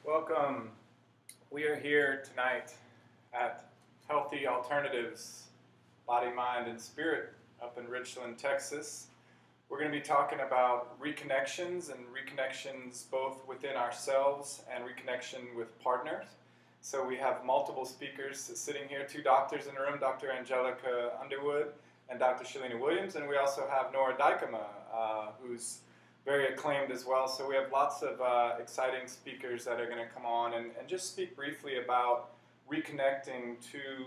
Welcome. We are here tonight at Healthy Alternatives, Body, Mind, and Spirit up in Richland, Texas. We're going to be talking about reconnections and reconnections both within ourselves and reconnection with partners. So we have multiple speakers sitting here, two doctors in the room, Dr. Angelica Underwood and Dr. Shalina Williams, and we also have Norah who's very acclaimed as well. So we have lots of exciting speakers that are going to come on and just speak briefly about reconnecting to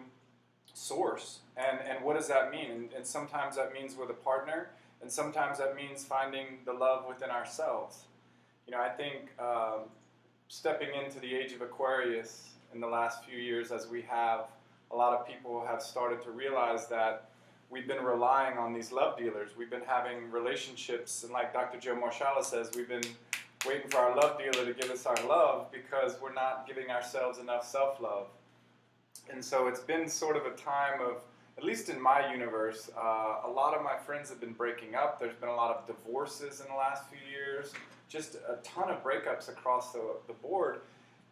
source and what does that mean. And sometimes that means with a partner, and sometimes that means finding the love within ourselves. You know, I think stepping into the age of Aquarius in the last few years, as we have, a lot of people have started to realize that we've been relying on these love dealers. We've been having relationships, and like Dr. Joe Marshalla says, we've been waiting for our love dealer to give us our love because we're not giving ourselves enough self-love. And so it's been sort of a time of, at least in my universe, a lot of my friends have been breaking up. There's been a lot of divorces in the last few years, just a ton of breakups across the board.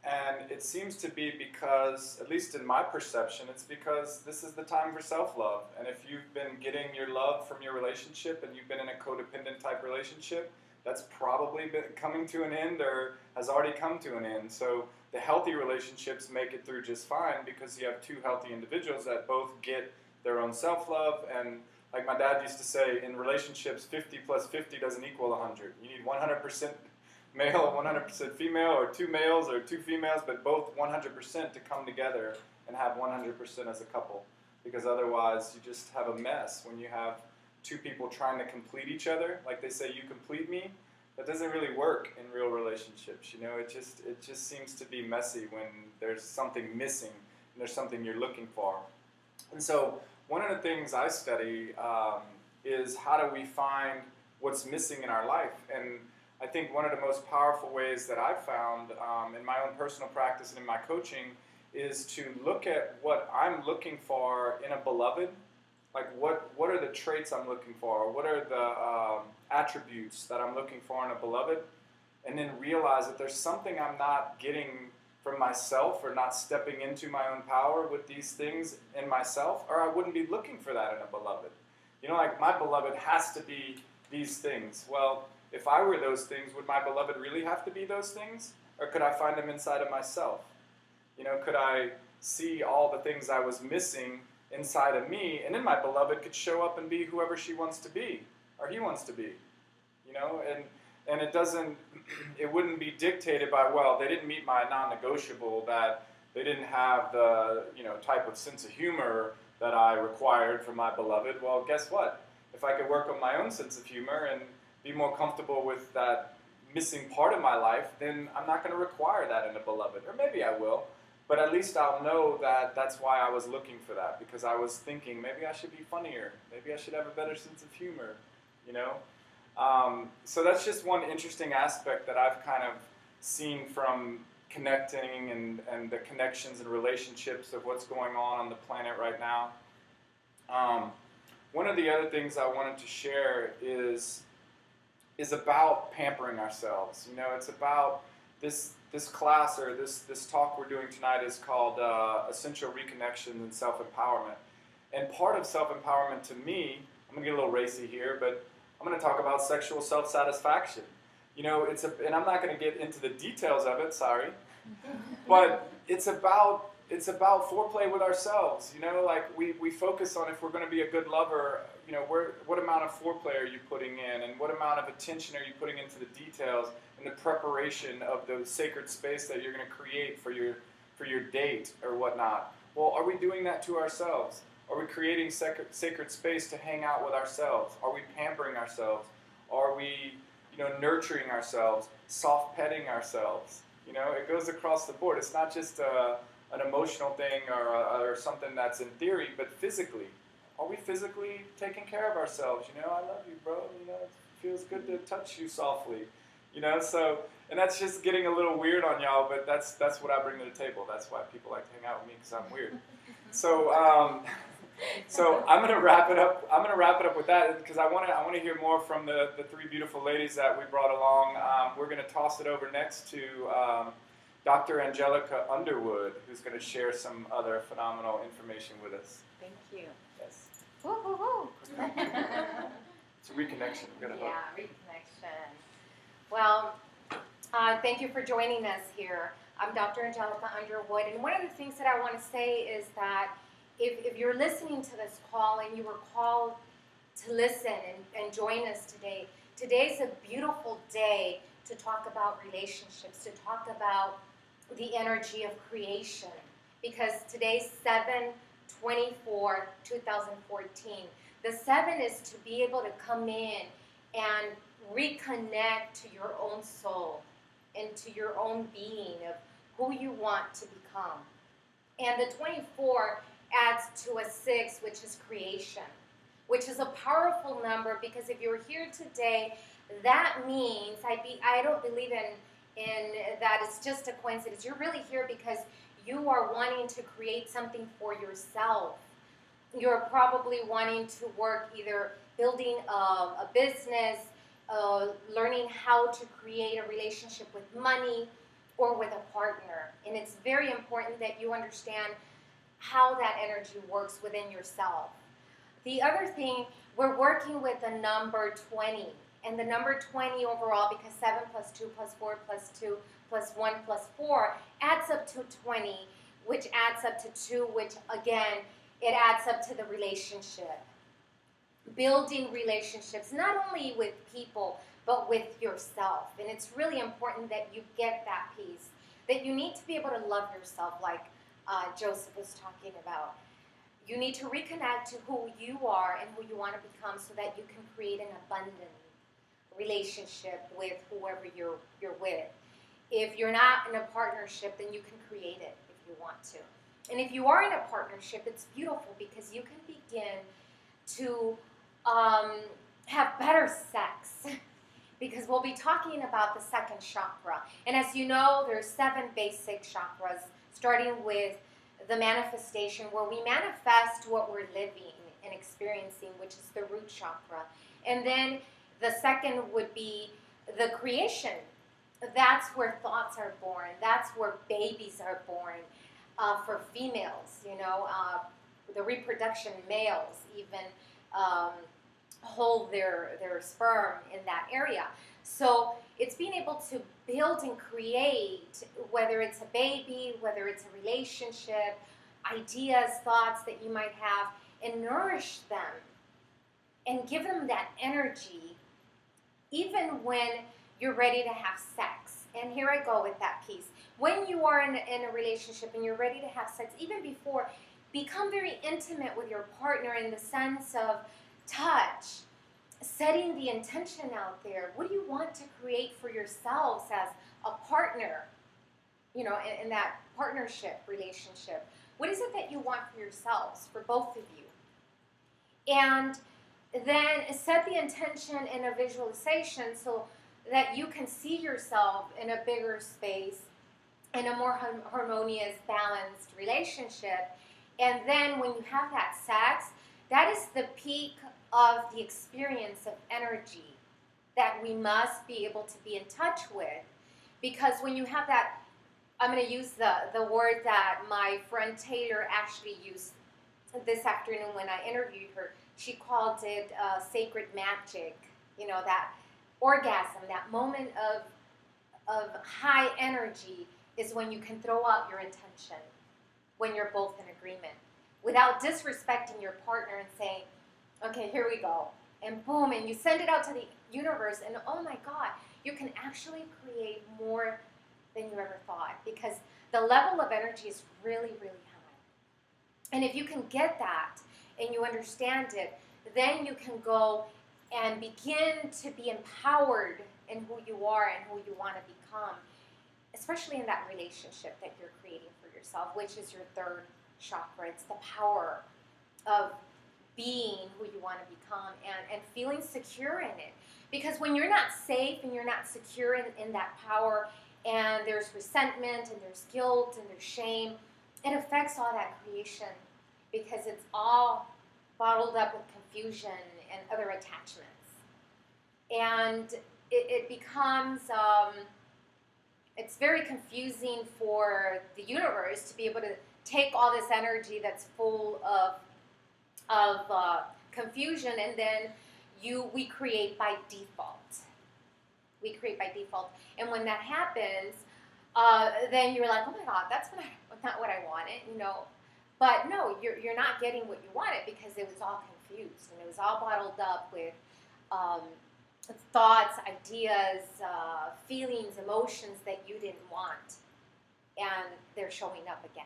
And it seems to be because, at least in my perception, it's because this is the time for self-love. And if you've been getting your love from your relationship and you've been in a codependent type relationship, that's probably been coming to an end or has already come to an end. So the healthy relationships make it through just fine because you have two healthy individuals that both get their own self-love. And like my dad used to say, in relationships, 50 plus 50 doesn't equal 100. You need 100% male and 100% female, or two males or two females, but both 100% to come together and have 100% as a couple. Because otherwise you just have a mess when you have two people trying to complete each other. Like they say, you complete me. That doesn't really work in real relationships. You know, it just seems to be messy when there's something missing and there's something you're looking for. And so one of the things I study is how do we find what's missing in our life. And I think one of the most powerful ways that I've found in my own personal practice and in my coaching is to look at what I'm looking for in a beloved. Like what are the traits I'm looking for? What are the attributes that I'm looking for in a beloved? And then realize that there's something I'm not getting from myself or not stepping into my own power with these things in myself, or I wouldn't be looking for that in a beloved. You know, like my beloved has to be these things. Well, if I were those things, would my beloved really have to be those things? Or could I find them inside of myself? You know, could I see all the things I was missing inside of me, and then my beloved could show up and be whoever she wants to be, or he wants to be. You know, and it wouldn't be dictated by, well, they didn't meet my non-negotiable, that they didn't have the, you know, type of sense of humor that I required from my beloved. Well, guess what? If I could work on my own sense of humor and be more comfortable with that missing part of my life, then I'm not going to require that in a beloved. Or maybe I will, but at least I'll know that that's why I was looking for that, because I was thinking maybe I should be funnier, maybe I should have a better sense of humor, you know? So that's just one interesting aspect that I've kind of seen from connecting and the connections and relationships of what's going on the planet right now. One of the other things I wanted to share is about pampering ourselves. You know, it's about this class, or this talk we're doing tonight is called Essential Reconnections and Self-Empowerment. And part of self-empowerment to me, I'm going to get a little racy here, but I'm going to talk about sexual self-satisfaction. You know, and I'm not going to get into the details of it, sorry, but it's about foreplay with ourselves. You know, like we focus on if we're going to be a good lover, you know, what amount of foreplay are you putting in, and what amount of attention are you putting into the details and the preparation of the sacred space that you're going to create for your date or whatnot. Well, are we doing that to ourselves? Are we creating sacred space to hang out with ourselves? Are we pampering ourselves? Are we, you know, nurturing ourselves, soft petting ourselves? You know, it goes across the board. It's not just an emotional thing or something that's in theory, but physically. Are we physically taking care of ourselves? You know, I love you, bro. You know, it feels good to touch you softly. You know, so, and that's just getting a little weird on y'all, but that's what I bring to the table. That's why people like to hang out with me, because I'm weird. So, so I'm gonna wrap it up. I'm gonna wrap it up with that because I want to hear more from the three beautiful ladies that we brought along. We're gonna toss it over next to Dr. Angelica Underwood, who's going to share some other phenomenal information with us. Thank you. Yes. Woo-hoo-hoo. It's a reconnection. We've got a hook. Yeah, reconnection. Well, thank you for joining us here. I'm Dr. Angelica Underwood, and one of the things that I want to say is that if you're listening to this call and you were called to listen and join us today, today's a beautiful day to talk about relationships, to talk about the energy of creation, because today's 7/24/2014. The 7 is to be able to come in and reconnect to your own soul and to your own being of who you want to become. And the 24 adds to a 6, which is creation, which is a powerful number, because if you're here today, that means I don't believe in that it's just a coincidence. You're really here because you are wanting to create something for yourself. You're probably wanting to work either building a business, learning how to create a relationship with money or with a partner. And it's very important that you understand how that energy works within yourself. The other thing, we're working with the number 20. And the number 20 overall, because 7 plus 2 plus 4 plus 2 plus 1 plus 4 adds up to 20, which adds up to 2, which again, it adds up to the relationship. Building relationships, not only with people, but with yourself. And it's really important that you get that piece, that you need to be able to love yourself, like Joseph was talking about. You need to reconnect to who you are and who you want to become so that you can create an abundant relationship with whoever you're with. If you're not in a partnership, then you can create it if you want to. And if you are in a partnership, it's beautiful because you can begin to have better sex, because we'll be talking about the second chakra. And as you know, there's 7 basic chakras, starting with the manifestation, where we manifest what we're living and experiencing, which is the root chakra. And then the second would be the creation. That's where thoughts are born. That's where babies are born. For females, the reproduction, males even hold their sperm in that area. So it's being able to build and create, whether it's a baby, whether it's a relationship, ideas, thoughts that you might have, and nourish them and give them that energy even when you're ready to have sex. And here I go with that piece. When you are in a relationship and you're ready to have sex, even before, become very intimate with your partner in the sense of touch, setting the intention out there. What do you want to create for yourselves as a partner, in that partnership relationship? What is it that you want for yourselves, for both of you? And then set the intention in a visualization so that you can see yourself in a bigger space, in a more harmonious, balanced relationship. And then when you have that sex, that is the peak of the experience of energy that we must be able to be in touch with. Because when you have that, I'm going to use the word that my friend Taylor actually used this afternoon when I interviewed her. She called it sacred magic, that orgasm, that moment of high energy is when you can throw out your intention, when you're both in agreement, without disrespecting your partner and saying, okay, here we go, and boom, and you send it out to the universe, and oh my God, you can actually create more than you ever thought, because the level of energy is really, really high. And if you can get that and you understand it, then you can go and begin to be empowered in who you are and who you want to become, especially in that relationship that you're creating for yourself, which is your third chakra. It's the power of being who you want to become and feeling secure in it. Because when you're not safe and you're not secure in that power, and there's resentment and there's guilt and there's shame, it affects all that creation, because it's all bottled up with confusion and other attachments. And it becomes, it's it's very confusing for the universe to be able to take all this energy that's full of confusion, and then we create by default. We create by default, and when that happens, then you're like, oh my God, that's not what I wanted, you know. But no, you're not getting what you wanted because it was all confused and it was all bottled up with thoughts, ideas, feelings, emotions that you didn't want, and they're showing up again.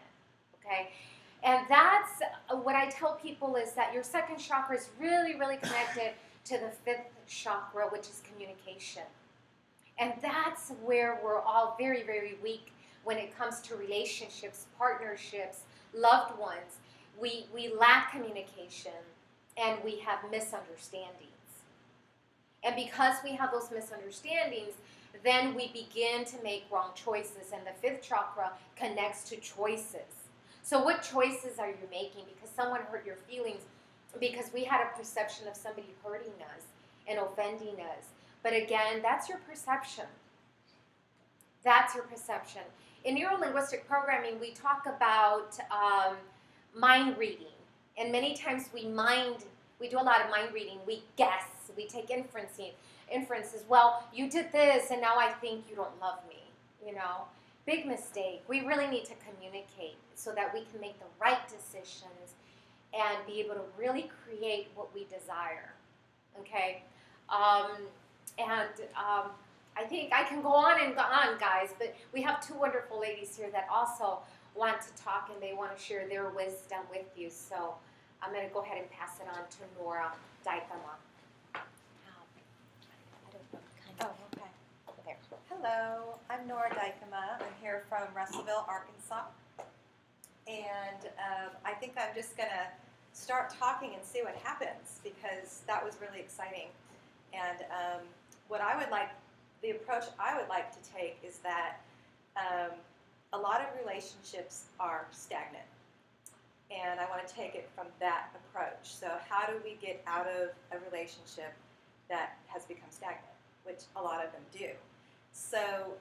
Okay, and that's what I tell people is that your second chakra is really, really connected to the fifth chakra, which is communication. And that's where we're all very, very weak when it comes to relationships, partnerships, loved ones. We lack communication and we have misunderstandings. And because we have those misunderstandings, then we begin to make wrong choices. And the fifth chakra connects to choices. So what choices are you making? Because someone hurt your feelings, because we had a perception of somebody hurting us and offending us. But again, that's your perception. That's your perception. In neuro-linguistic programming, we talk about mind reading. And many times we do a lot of mind reading. We guess. We take inferences. Well, you did this, and now I think you don't love me. You know, big mistake. We really need to communicate so that we can make the right decisions and be able to really create what we desire. Okay? I think I can go on and go on, guys, but we have two wonderful ladies here that also want to talk and they want to share their wisdom with you. So I'm going to go ahead and pass it on to Norah Dykema. Oh, okay. There. Hello, I'm Norah Dykema. I'm here from Russellville, Arkansas. And I think I'm just going to start talking and see what happens because that was really exciting. And the approach I would like to take is that a lot of relationships are stagnant. And I want to take it from that approach. So how do we get out of a relationship that has become stagnant, which a lot of them do. So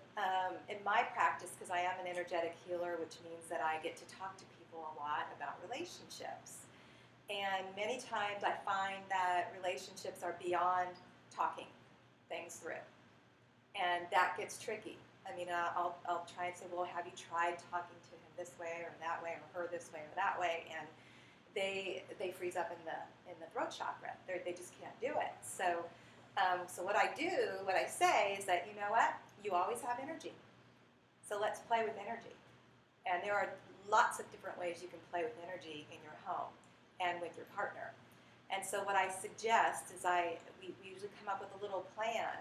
in my practice, because I am an energetic healer, which means that I get to talk to people a lot about relationships. And many times I find that relationships are beyond talking things through. And that gets tricky. I mean, I'll try and say, well, have you tried talking to him this way or that way or her this way or that way? And they freeze up in the throat chakra. They just can't do it. So what I say is that, you know what? You always have energy. So let's play with energy. And there are lots of different ways you can play with energy in your home and with your partner. And so what I suggest is we usually come up with a little plan,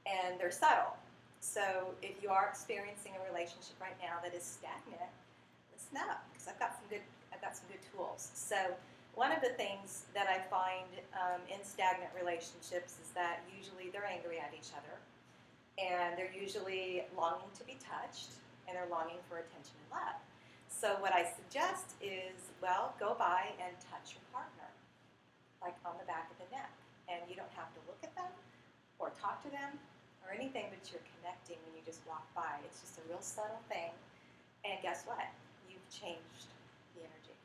and they're subtle. So if you are experiencing a relationship right now that is stagnant, listen up, because I've got some good tools. So one of the things that I find in stagnant relationships is that usually they're angry at each other, and they're usually longing to be touched, and they're longing for attention and love. So what I suggest is, well, go by and touch your partner, like on the back of the neck. And you don't have to look at them or talk to them or anything, but you're connecting when you just walk by. It's just a real subtle thing. And guess what? You've changed the energy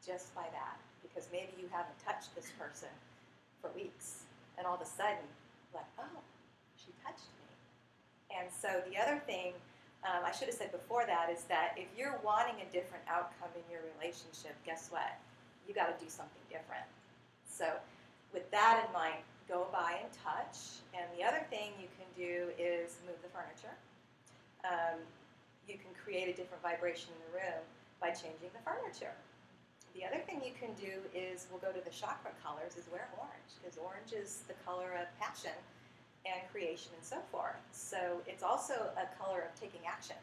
just by that. Because maybe you haven't touched this person for weeks. And all of a sudden, like, oh, she touched me. And so the other thing I should have said before that is that if you're wanting a different outcome in your relationship, guess what? You got to do something different. So with that in mind, go by and touch. And the other thing you can do is move the furniture. You can create a different vibration in the room by changing the furniture. The other thing you can do is, we'll go to the chakra colors, is wear orange, because orange is the color of passion and creation and so forth. So it's also a color of taking action.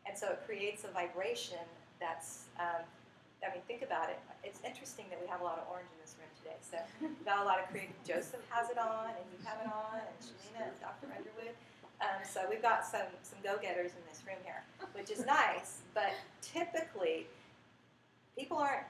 And so it creates a vibration that's, think about it. It's interesting that we have a lot of orange in this room today. So we've got a lot of creative. Joseph has it on, and you have it on, and Shalina and Dr. Underwood. So we've got some go-getters in this room here, which is nice. But typically, people aren't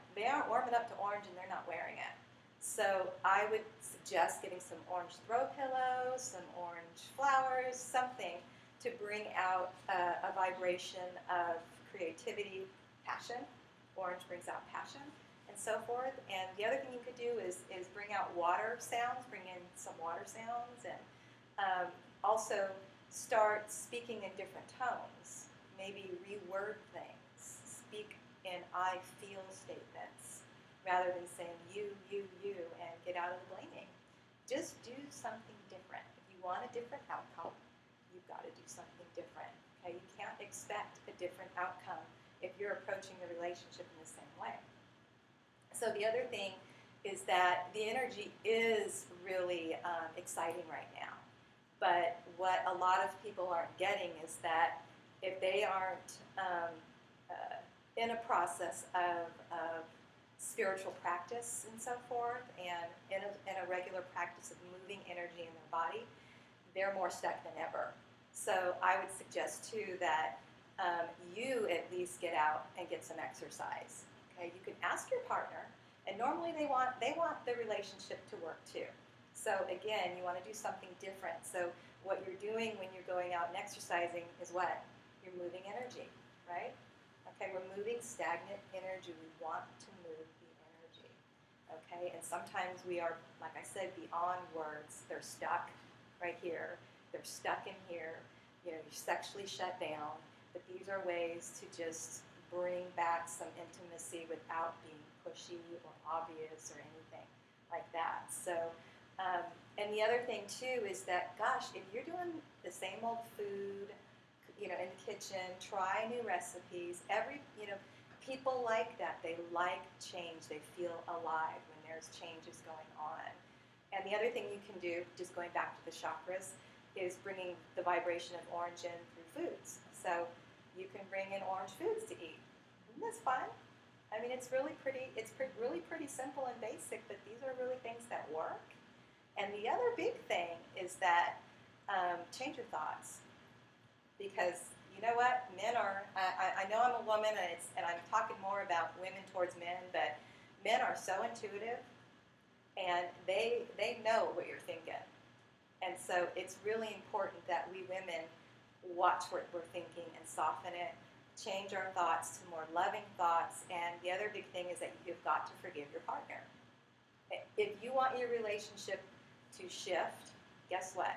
warming up to orange and they're not wearing it. So I would suggest getting some orange throw pillows, some orange flowers, something to bring out a vibration of creativity, passion. Orange brings out passion, and so forth. And the other thing you could do is bring out water sounds, bring in some water sounds, and also start speaking in different tones. Maybe reword things. Speak in I feel statements rather than saying you, and get out of the blaming. Just do something different. If you want a different outcome, you've got to do something different. Okay? You can't expect a different outcome if you're approaching the relationship in the same way. So the other thing is that the energy is really exciting right now. But what a lot of people aren't getting is that if they aren't in a process of spiritual practice and so forth, and in a regular practice of moving energy in their body, they're more stuck than ever. So I would suggest too that you at least get out and get some exercise. Okay, you can ask your partner, and normally they want the relationship to work too. So again, you want to do something different. So what you're doing when you're going out and exercising is what? You're moving energy, right? Okay, we're moving stagnant energy. We want to move the energy. Okay, and sometimes we are, like I said, beyond words. They're stuck right here. They're stuck in here. You know, you're sexually shut down. But these are ways to just bring back some intimacy without being pushy or obvious or anything like that. So, and the other thing too is that, gosh, if you're doing the same old food, you know, in the kitchen, try new recipes. People like that. They like change. They feel alive when there's changes going on. And the other thing you can do, just going back to the chakras, is bringing the vibration of orange in through foods. So you can bring in orange foods to eat. Isn't this fun? I mean, it's really pretty. It's really pretty simple and basic, but these are really things that work. And the other big thing is that change your thoughts, because you know what, men are. I know I'm a woman, and I'm talking more about women towards men, but men are so intuitive, and they know what you're thinking. And so it's really important that we women watch what we're thinking and soften it, change our thoughts to more loving thoughts. And the other big thing is that you've got to forgive your partner. If you want your relationship to shift, guess what?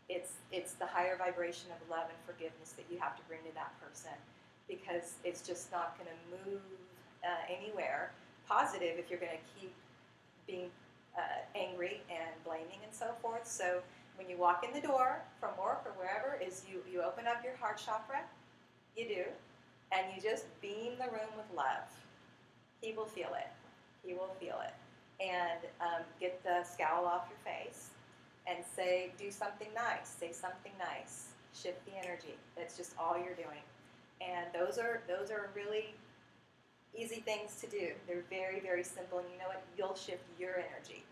It's the higher vibration of love and forgiveness that you have to bring to that person, because it's just not going to move anywhere positive if you're going to keep being angry and blaming and so forth. So when you walk in the door from work or wherever, is you open up your heart chakra, you do, and you just beam the room with love. He will feel it. He will feel it. And get the scowl off your face and do something nice. Say something nice. Shift the energy. That's just all you're doing. And those are really easy things to do. They're very, very simple. And you know what? You'll shift your energy.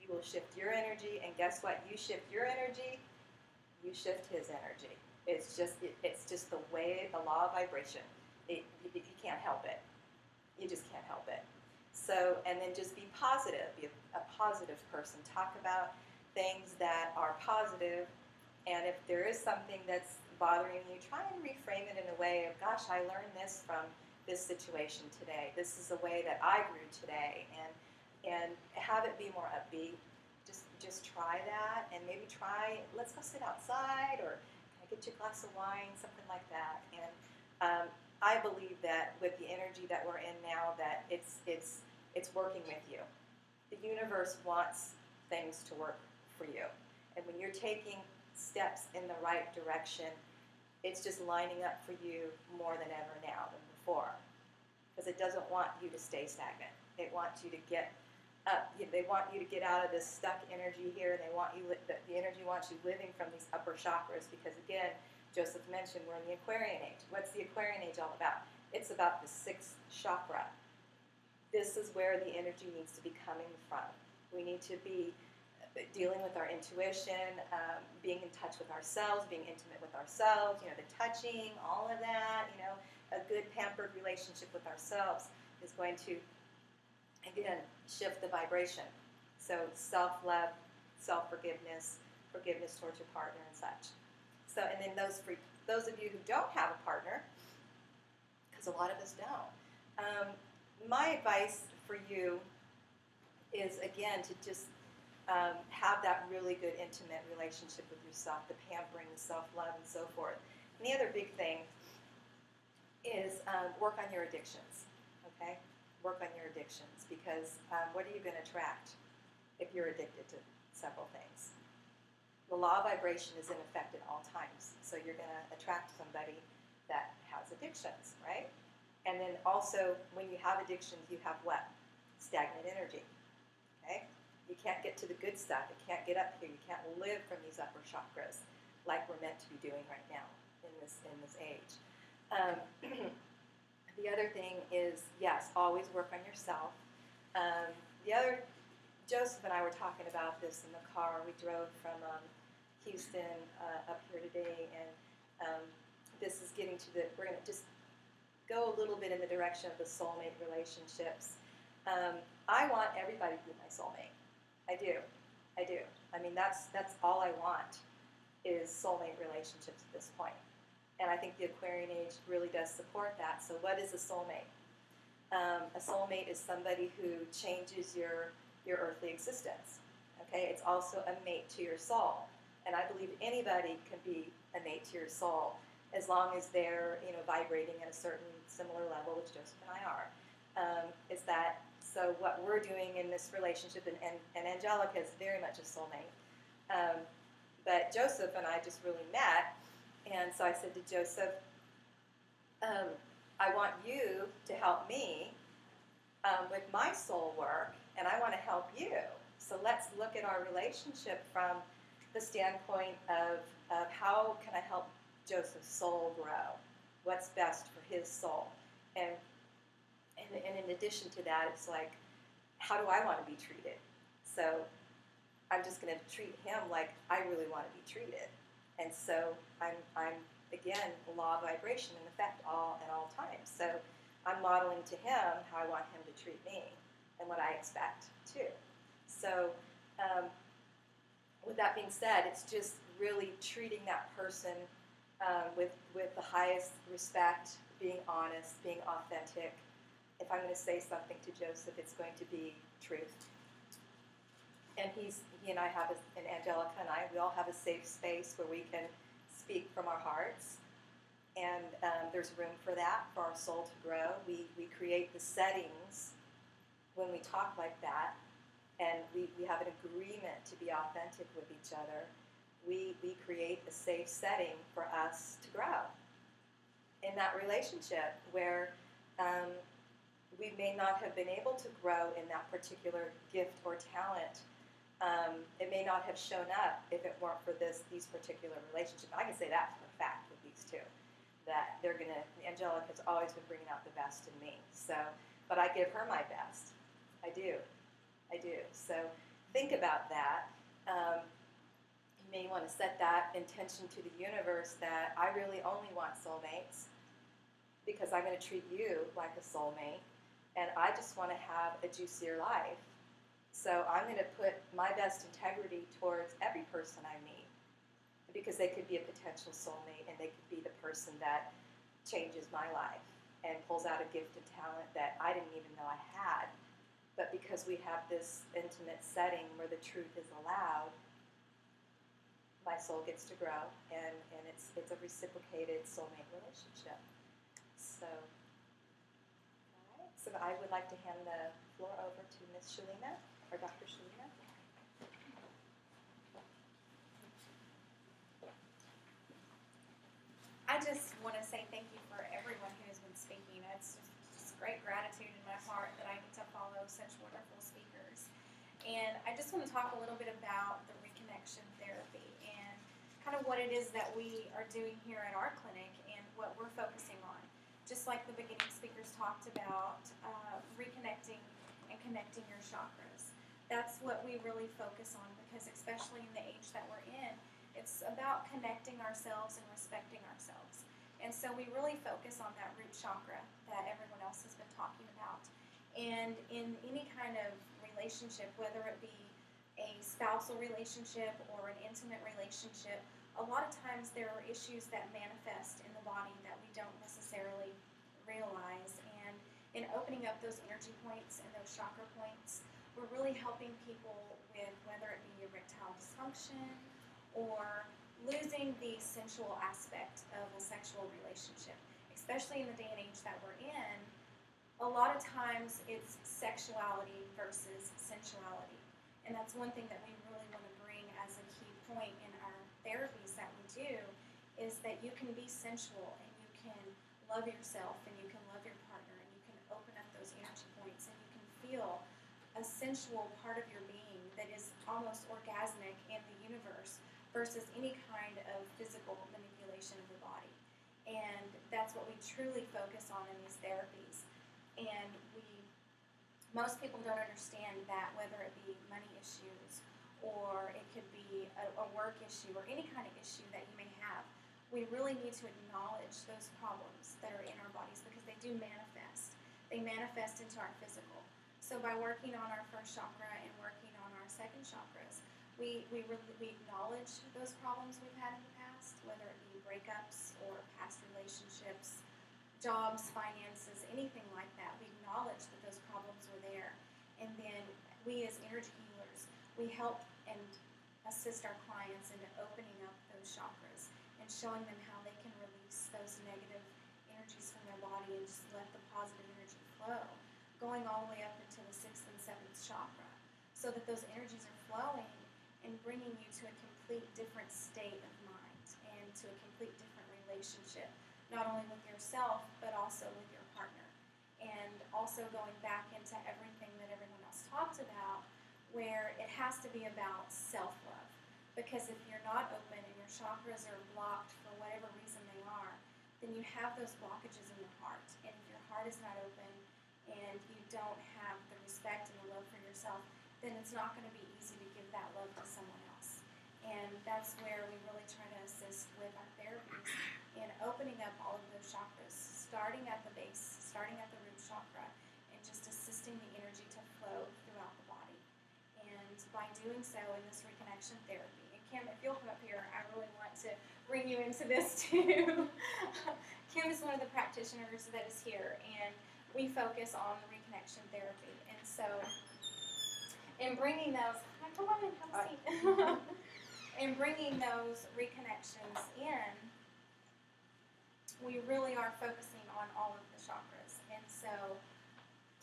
You will shift your energy, and guess what? You shift your energy, you shift his energy. It's just the way, the law of vibration. You can't help it. You just can't help it. So, and then just be positive. Be a positive person. Talk about things that are positive, and if there is something that's bothering you, try and reframe it in a way of, gosh, I learned this from this situation today. This is the way that I grew today, and have it be more upbeat. Just try that, and maybe let's go sit outside, or can I get you a glass of wine, something like that. And I believe that with the energy that we're in now, that it's working with you. The universe wants things to work for you, and when you're taking steps in the right direction, it's just lining up for you more than ever now than before, because it doesn't want you to stay stagnant. It wants you to get up. They want you to get out of this stuck energy here, and the energy wants you living from these upper chakras, because again, Joseph mentioned we're in the Aquarian age. What's the Aquarian age all about? It's about the sixth chakra. This is where the energy needs to be coming from. We need to be dealing with our intuition, being in touch with ourselves, being intimate with ourselves, the touching, all of that. A good pampered relationship with ourselves is going to, again, shift the vibration. So self-love, self-forgiveness, forgiveness towards your partner and such. So, and then those of you who don't have a partner, because a lot of us don't, my advice for you is, again, to just have that really good intimate relationship with yourself, the pampering, the self-love, and so forth. And the other big thing is work on your addictions, okay? Work on your addictions, because what are you going to attract if you're addicted to several things? The law of vibration is in effect at all times, so you're going to attract somebody that has addictions, right? And then also, when you have addictions, you have what? Stagnant energy, okay? You can't get to the good stuff. You can't get up here. You can't live from these upper chakras like we're meant to be doing right now in this age. The other thing is, yes, always work on yourself. Joseph and I were talking about this in the car. We drove from Houston up here today, and this is getting to we're going to just go a little bit in the direction of the soulmate relationships. I want everybody to be my soulmate. I do. I mean, that's all I want is soulmate relationships at this point. And I think the Aquarian age really does support that. So what is a soulmate? A soulmate is somebody who changes your earthly existence. Okay, it's also a mate to your soul. And I believe anybody can be a mate to your soul as long as they're, vibrating at a certain similar level, which Joseph and I are. So what we're doing in this relationship, and Angelica is very much a soulmate. But Joseph and I just really met, and so I said to Joseph, I want you to help me with my soul work, and I want to help you. So let's look at our relationship from the standpoint of how can I help Joseph's soul grow? What's best for his soul? And in addition to that, it's like, how do I want to be treated? So I'm just going to treat him like I really want to be treated. And so I'm again, the law of vibration in effect at all times. So I'm modeling to him how I want him to treat me and what I expect too. So with that being said, it's just really treating that person with the highest respect, being honest, being authentic. If I'm going to say something to Joseph, it's going to be truth. And he and I have, and Angelica and I, we all have a safe space where we can speak from our hearts. And there's room for that, for our soul to grow. We create the settings when we talk like that, and we have an agreement to be authentic with each other. We create a safe setting for us to grow in that relationship where we may not have been able to grow in that particular gift or talent. It may not have shown up if it weren't for these particular relationships. I can say that for a fact with these two, that Angelica's always been bringing out the best in me. So, but I give her my best. I do. So think about that. You may want to set that intention to the universe that I really only want soulmates because I'm going to treat you like a soulmate, and I just want to have a juicier life. So I'm going to put my best integrity towards every person I meet because they could be a potential soulmate, and they could be the person that changes my life and pulls out a gift and talent that I didn't even know I had. But because we have this intimate setting where the truth is allowed, my soul gets to grow, and it's a reciprocated soulmate relationship. So, all right. So I would like to hand the floor over to Miss Shalina, or Dr. Shalina. I just want to say thank you for everyone who has been speaking. It's just great gratitude in my heart that I get to follow such wonderful speakers. And I just want to talk a little bit about the reconnection therapy and kind of what it is that we are doing here at our clinic and what we're focusing on. Just like the beginning speakers talked about, reconnecting and connecting your chakras. That's what we really focus on, because especially in the age that we're in, it's about connecting ourselves and respecting ourselves. And so we really focus on that root chakra that everyone else has been talking about. And in any kind of relationship, whether it be a spousal relationship or an intimate relationship, a lot of times there are issues that manifest in the body that we don't necessarily realize. And in opening up those energy points and those chakra points, we're really helping people with whether it be erectile dysfunction or losing the sensual aspect of a sexual relationship. Especially in the day and age that we're in, a lot of times it's sexuality versus sensuality. And that's one thing that we really want to bring as a key point in our therapies that we do, is that you can be sensual and you can love yourself and you can love your partner and you can open up those energy points and you can feel a sensual part of your being that is almost orgasmic in the universe versus any kind of physical manipulation of the body. And that's what we truly focus on in these therapies. And most people don't understand that, whether it be money issues or it could be a work issue or any kind of issue that you may have, we really need to acknowledge those problems that are in our bodies because they do manifest. They manifest into our physical. So by working on our first chakra and working on our second chakras, we acknowledge those problems we've had in the past, whether it be breakups or past relationships, jobs, finances, anything like that. We acknowledge that those problems were there. And then we as energy healers, we help and assist our clients into opening up those chakras and showing them how they can release those negative energies from their body and just let the positive energy flow, going all the way up into the 6th and 7th chakra, so that those energies are flowing and bringing you to a complete different state of mind and to a complete different relationship, not only with yourself, but also with your partner. And also going back into everything that everyone else talked about, where it has to be about self-love. Because if you're not open and your chakras are blocked for whatever reason they are, then you have those blockages in your heart. And if your heart is not open and you don't have the respect and the love for yourself, then it's not going to be easy to give that love to someone else. And that's where we really try to assist with our therapies in opening up all of those chakras, starting at the base, starting at the root chakra, and just assisting the energy to flow throughout the body. And by doing so in this reconnection therapy, and Kim, if you'll come up here, I really want to bring you into this too. Kim is one of the practitioners that is here, and we focus on the reconnection therapy. And so in bringing those, come on in, have a seat. In bringing those reconnections in, we really are focusing on all of the chakras. And so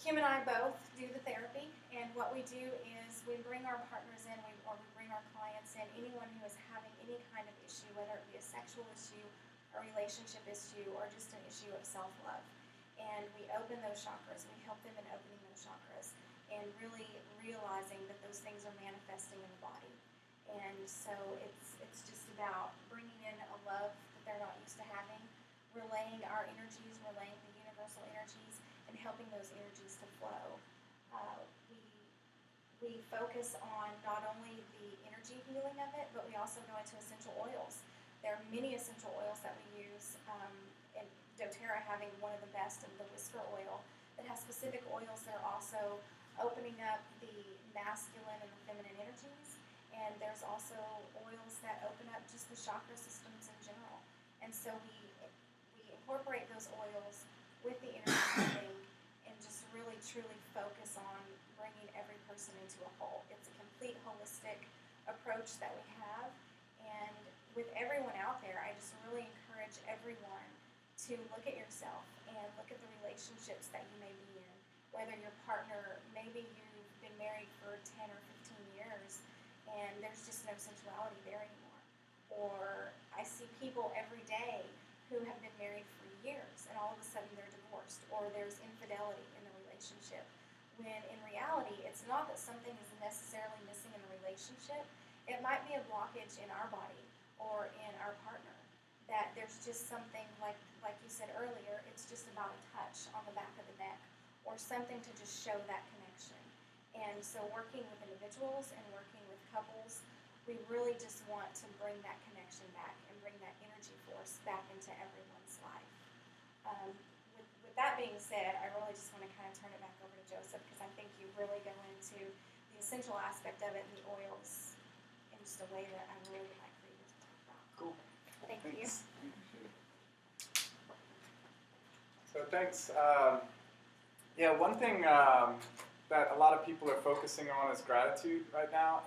Kim and I both do the therapy, and what we do is we bring our partners in, or we bring our clients in, anyone who is having any kind of issue, whether it be a sexual issue, a relationship issue, or just an issue of self-love. And we open those chakras, we help them in opening those chakras, and really realizing that those things are manifesting in the body. And so it's just about bringing in a love that they're not used to having, relaying our energies, relaying the universal energies, and helping those energies to flow. We focus on not only the energy healing of it, but we also go into essential oils. There are many essential oils that we use, and doTERRA having one of the best, of the whisper oil that has specific oils that are also opening up the masculine and the feminine energies. And there's also oils that open up just the chakra systems in general. And so we incorporate those oils with the energy healing and just really truly focus on bringing every person into a whole. It's a complete holistic approach that we have. And with everyone out there, I just really encourage everyone to look at yourself and look at the relationships that you may be in. Whether your partner, maybe you've been married for 10 or 15 years and there's just no sensuality there anymore. Or I see people every day who have been married for years and all of a sudden they're divorced, or there's infidelity in the relationship. When in reality, it's not that something is necessarily missing in the relationship. It might be a blockage in our body or in our partner. That there's just something, like you said earlier, it's just about a touch on the back of the neck or something to just show that connection. And so working with individuals and working with couples, we really just want to bring that connection back and bring that energy force back into everyone's life. With that being said, I really just want to kind of turn it back over to Joseph, because I think you really go into the essential aspect of it and the oils in just a way that I really would like for you to talk about. Cool. Thank you. So thanks. Yeah, one thing that a lot of people are focusing on is gratitude right now,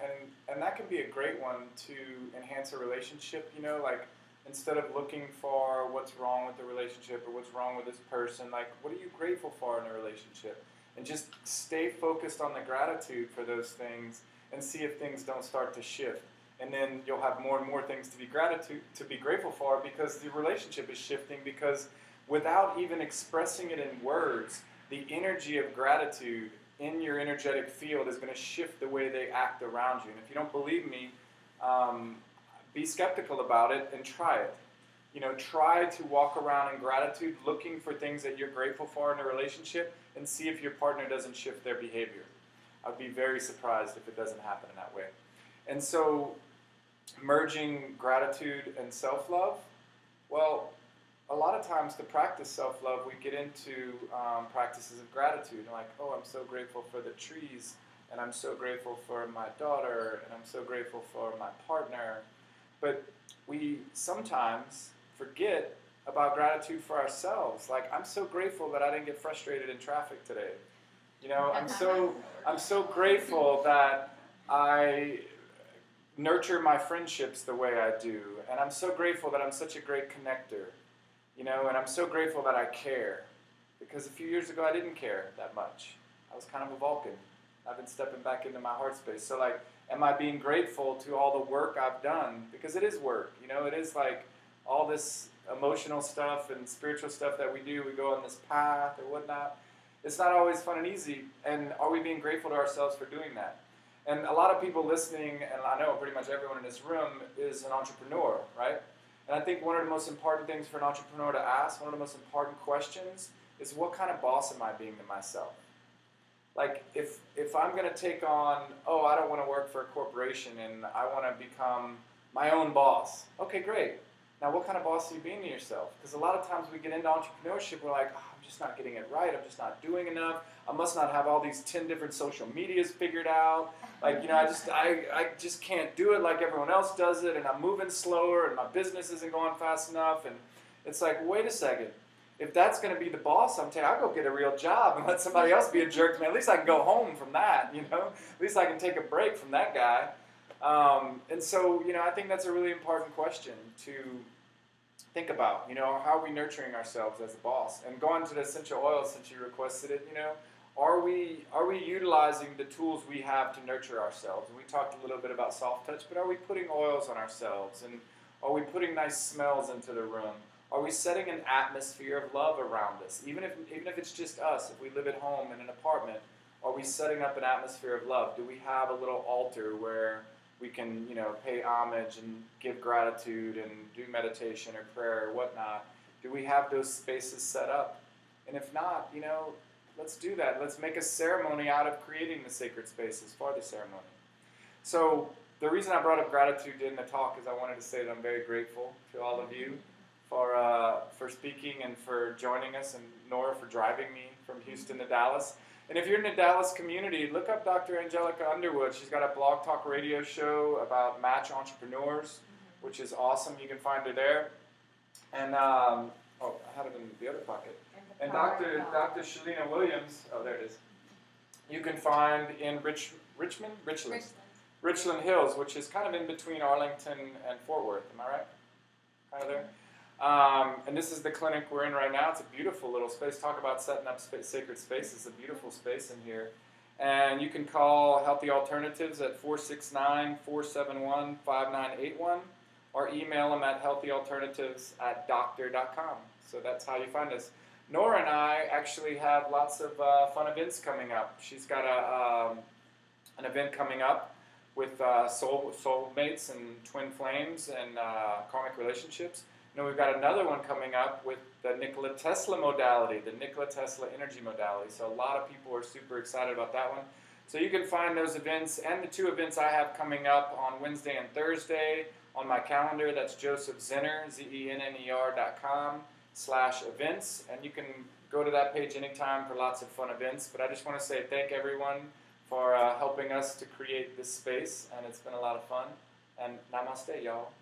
and that can be a great one to enhance a relationship. You know, like instead of looking for what's wrong with the relationship or what's wrong with this person, like what are you grateful for in a relationship? And just stay focused on the gratitude for those things and see if things don't start to shift. And then you'll have more and more things to be grateful for, because the relationship is shifting, because without even expressing it in words, the energy of gratitude in your energetic field is going to shift the way they act around you. And if you don't believe me, be skeptical about it and try it. You know, try to walk around in gratitude, looking for things that you're grateful for in a relationship, and see if your partner doesn't shift their behavior. I'd be very surprised if it doesn't happen in that way. And so, merging gratitude and self-love, well, a lot of times to practice self-love, we get into practices of gratitude. Like, oh, I'm so grateful for the trees, and I'm so grateful for my daughter, and I'm so grateful for my partner. But we sometimes forget about gratitude for ourselves. Like, I'm so grateful that I didn't get frustrated in traffic today. You know, I'm so grateful that I nurture my friendships the way I do, and I'm so grateful that I'm such a great connector. You know, and I'm so grateful that I care, because a few years ago I didn't care that much. I was kind of a Vulcan. I've been stepping back into my heart space. So like, am I being grateful to all the work I've done? Because it is work. You know, it is like all this emotional stuff and spiritual stuff that we do. We go on this path or whatnot. It's not always fun and easy. And are we being grateful to ourselves for doing that? And a lot of people listening, and I know pretty much everyone in this room is an entrepreneur, right? And I think one of the most important things for an entrepreneur to ask, one of the most important questions, is what kind of boss am I being to myself? Like, if I'm going to take on, oh, I don't want to work for a corporation and I want to become my own boss. Okay, great. Now, what kind of boss are you being to yourself? Because a lot of times we get into entrepreneurship, we're like, oh, I'm just not getting it right. I'm just not doing enough. I must not have all these 10 different social medias figured out. Like, you know, I just can't do it like everyone else does it, and I'm moving slower, and my business isn't going fast enough. And it's like, wait a second. If that's going to be the boss I'm taking, I'll go get a real job and let somebody else be a jerk to me. At least I can go home from that, you know. At least I can take a break from that guy. And so, you know, I think that's a really important question to think about. You know, how are we nurturing ourselves as a boss? And going to the essential oils, since you requested it, you know, are we utilizing the tools we have to nurture ourselves? And we talked a little bit about soft touch, but are we putting oils on ourselves? And are we putting nice smells into the room? Are we setting an atmosphere of love around us? Even if it's just us, if we live at home in an apartment, are we setting up an atmosphere of love? Do we have a little altar where we can, you know, pay homage and give gratitude and do meditation or prayer or whatnot? Do we have those spaces set up? And if not, you know, let's do that. Let's make a ceremony out of creating the sacred spaces for the ceremony. So the reason I brought up gratitude in the talk is I wanted to say that I'm very grateful to all of you for speaking and for joining us, and Norah for driving me from Houston to Dallas. And if you're in the Dallas community, look up Dr. Angelica Underwood. She's got a blog talk radio show about match entrepreneurs, which is awesome. You can find her there. And, I had it in the other pocket. And Dr. Shalina Williams, oh, there it is. You can find in Richland Hills, which is kind of in between Arlington and Fort Worth. Am I right? Kind of there. And this is the clinic we're in right now. It's a beautiful little space. Talk about setting up sacred space. It's a beautiful space in here. And you can call Healthy Alternatives at 469-471-5981 or email them at healthyalternatives@doctor.com. So that's how you find us. Norah and I actually have lots of fun events coming up. She's got an event coming up with soulmates and twin flames and karmic relationships. You know, we've got another one coming up with the Nikola Tesla modality, the Nikola Tesla energy modality. So a lot of people are super excited about that one. So you can find those events and the two events I have coming up on Wednesday and Thursday on my calendar. That's Joseph Zenner, ZENNER.com/events. And you can go to that page anytime for lots of fun events. But I just want to say thank everyone for helping us to create this space. And it's been a lot of fun. And namaste, y'all.